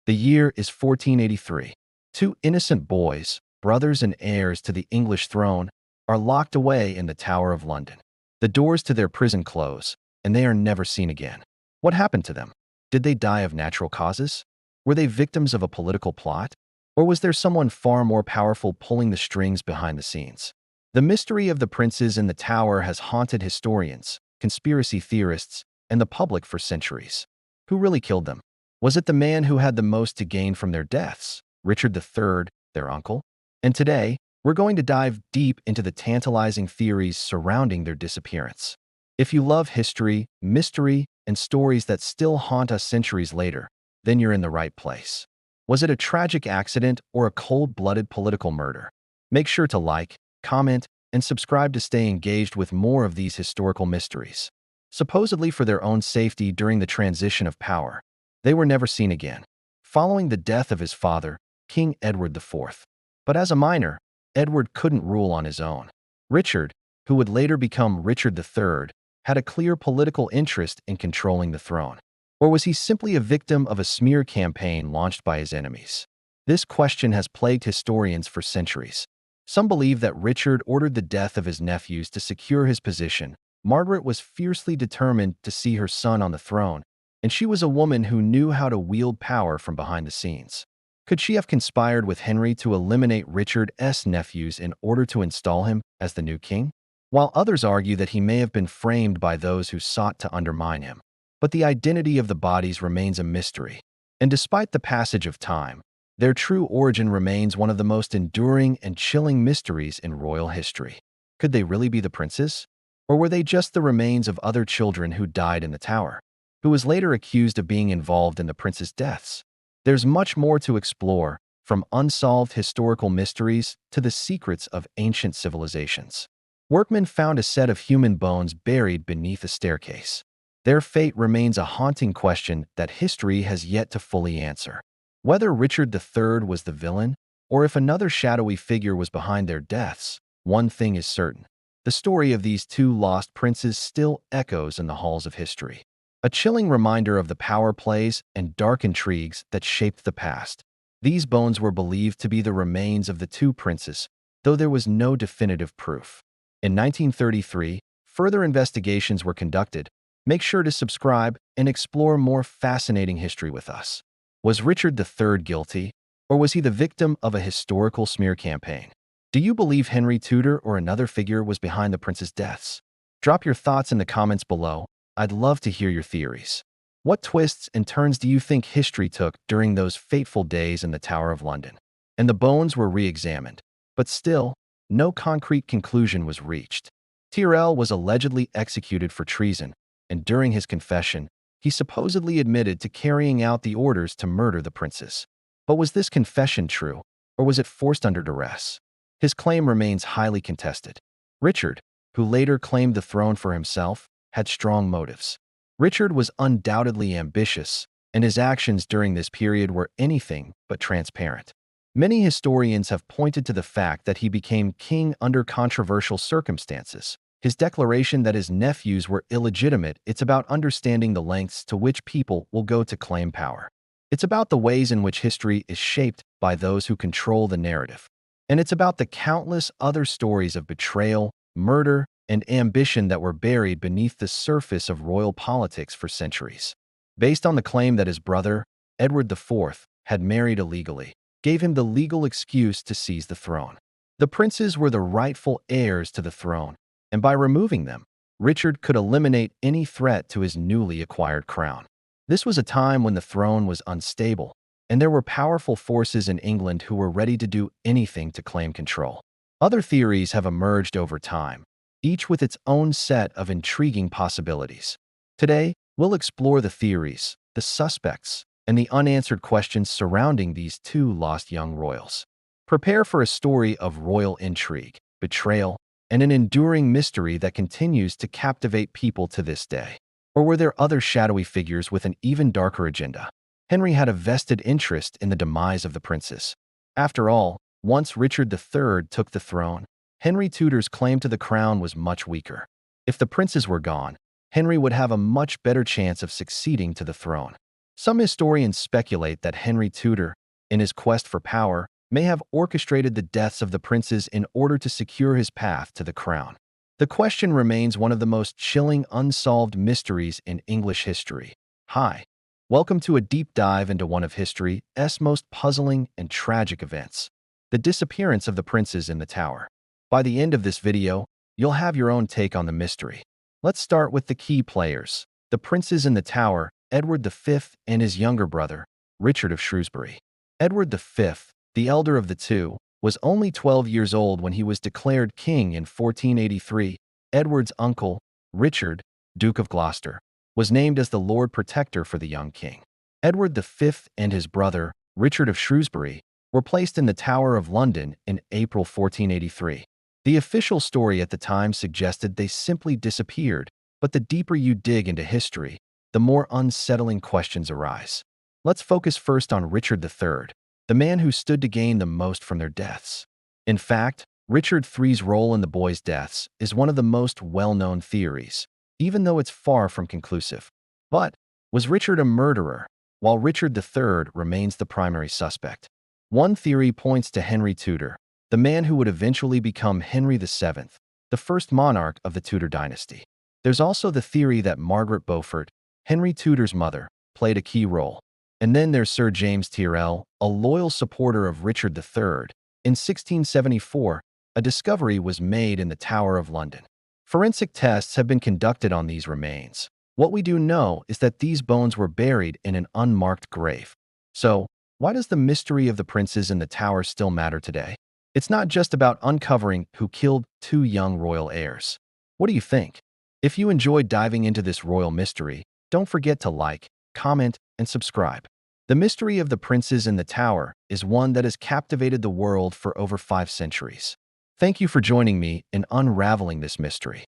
The year is 1483. Two innocent boys, brothers and heirs to the English throne, are locked away in the Tower of London. The doors to their prison close, and they are never seen again. What happened to them? Did they die of natural causes? Were they victims of a political plot? Or was there someone far more powerful pulling the strings behind the scenes? The mystery of the princes in the tower has haunted historians, conspiracy theorists, and the public for centuries. Who really killed them? Was it the man who had the most to gain from their deaths, Richard III, their uncle? And today, we're going to dive deep into the tantalizing theories surrounding their disappearance. If you love history, mystery, and stories that still haunt us centuries later, then you're in the right place. Was it a tragic accident or a cold-blooded political murder? Make sure to like, comment, and subscribe to stay engaged with more of these historical mysteries. Supposedly for their own safety during the transition of power, they were never seen again, following the death of his father, King Edward IV. But as a minor, Edward couldn't rule on his own. Richard, who would later become Richard III, had a clear political interest in controlling the throne. Or was he simply a victim of a smear campaign launched by his enemies? This question has plagued historians for centuries. Some believe that Richard ordered the death of his nephews to secure his position. Margaret was fiercely determined to see her son on the throne, and she was a woman who knew how to wield power from behind the scenes. Could she have conspired with Henry to eliminate Richard's nephews in order to install him as the new king? While others argue that he may have been framed by those who sought to undermine him. But the identity of the bodies remains a mystery, and despite the passage of time, their true origin remains one of the most enduring and chilling mysteries in royal history. Could they really be the princes? Or were they just the remains of other children who died in the tower, who was later accused of being involved in the princes' deaths? There's much more to explore, from unsolved historical mysteries to the secrets of ancient civilizations. Workmen found a set of human bones buried beneath a staircase. Their fate remains a haunting question that history has yet to fully answer. Whether Richard III was the villain, or if another shadowy figure was behind their deaths, one thing is certain. The story of these two lost princes still echoes in the halls of history. A chilling reminder of the power plays and dark intrigues that shaped the past. These bones were believed to be the remains of the two princes, though there was no definitive proof. In 1933, further investigations were conducted. Make sure to subscribe and explore more fascinating history with us. Was Richard III guilty, or was he the victim of a historical smear campaign? Do you believe Henry Tudor or another figure was behind the prince's deaths? Drop your thoughts in the comments below. I'd love to hear your theories. What twists and turns do you think history took during those fateful days in the Tower of London? And the bones were re-examined, but still, no concrete conclusion was reached. Tyrrell was allegedly executed for treason, and during his confession, he supposedly admitted to carrying out the orders to murder the princes. But was this confession true, or was it forced under duress? His claim remains highly contested. Richard, who later claimed the throne for himself, had strong motives. Richard was undoubtedly ambitious, and his actions during this period were anything but transparent. Many historians have pointed to the fact that he became king under controversial circumstances. His declaration that his nephews were illegitimate. It's about understanding the lengths to which people will go to claim power. It's about the ways in which history is shaped by those who control the narrative. And it's about the countless other stories of betrayal, murder, and ambition that were buried beneath the surface of royal politics for centuries. Based on the claim that his brother, Edward IV, had married illegally, gave him the legal excuse to seize the throne. The princes were the rightful heirs to the throne, and by removing them, Richard could eliminate any threat to his newly acquired crown. This was a time when the throne was unstable, and there were powerful forces in England who were ready to do anything to claim control. Other theories have emerged over time, each with its own set of intriguing possibilities. Today, we'll explore the theories, the suspects, and the unanswered questions surrounding these two lost young royals. Prepare for a story of royal intrigue, betrayal, and an enduring mystery that continues to captivate people to this day. Or were there other shadowy figures with an even darker agenda? Henry had a vested interest in the demise of the princes. After all, once Richard III took the throne, Henry Tudor's claim to the crown was much weaker. If the princes were gone, Henry would have a much better chance of succeeding to the throne. Some historians speculate that Henry Tudor, in his quest for power, may have orchestrated the deaths of the princes in order to secure his path to the crown. The question remains one of the most chilling unsolved mysteries in English history. Hi, welcome to a deep dive into one of history's most puzzling and tragic events, the disappearance of the princes in the Tower. By the end of this video, you'll have your own take on the mystery. Let's start with the key players. The princes in the Tower, Edward V and his younger brother, Richard of Shrewsbury. Edward V, the elder of the two, was only 12 years old when he was declared king in 1483. Edward's uncle, Richard, Duke of Gloucester, was named as the Lord Protector for the young king. Edward V and his brother, Richard of Shrewsbury, were placed in the Tower of London in April 1483. The official story at the time suggested they simply disappeared, but the deeper you dig into history, the more unsettling questions arise. Let's focus first on Richard III, the man who stood to gain the most from their deaths. In fact, Richard III's role in the boys' deaths is one of the most well-known theories, even though it's far from conclusive. But was Richard a murderer, while Richard III remains the primary suspect? One theory points to Henry Tudor, the man who would eventually become Henry VII, the first monarch of the Tudor dynasty. There's also the theory that Margaret Beaufort, Henry Tudor's mother, played a key role. And then there's Sir James Tyrrell, a loyal supporter of Richard III. In 1674, a discovery was made in the Tower of London. Forensic tests have been conducted on these remains. What we do know is that these bones were buried in an unmarked grave. So, why does the mystery of the princes in the Tower still matter today? It's not just about uncovering who killed two young royal heirs. What do you think? If you enjoyed diving into this royal mystery, don't forget to like, comment, and subscribe. The mystery of the princes in the Tower is one that has captivated the world for over 5 centuries. Thank you for joining me in unraveling this mystery.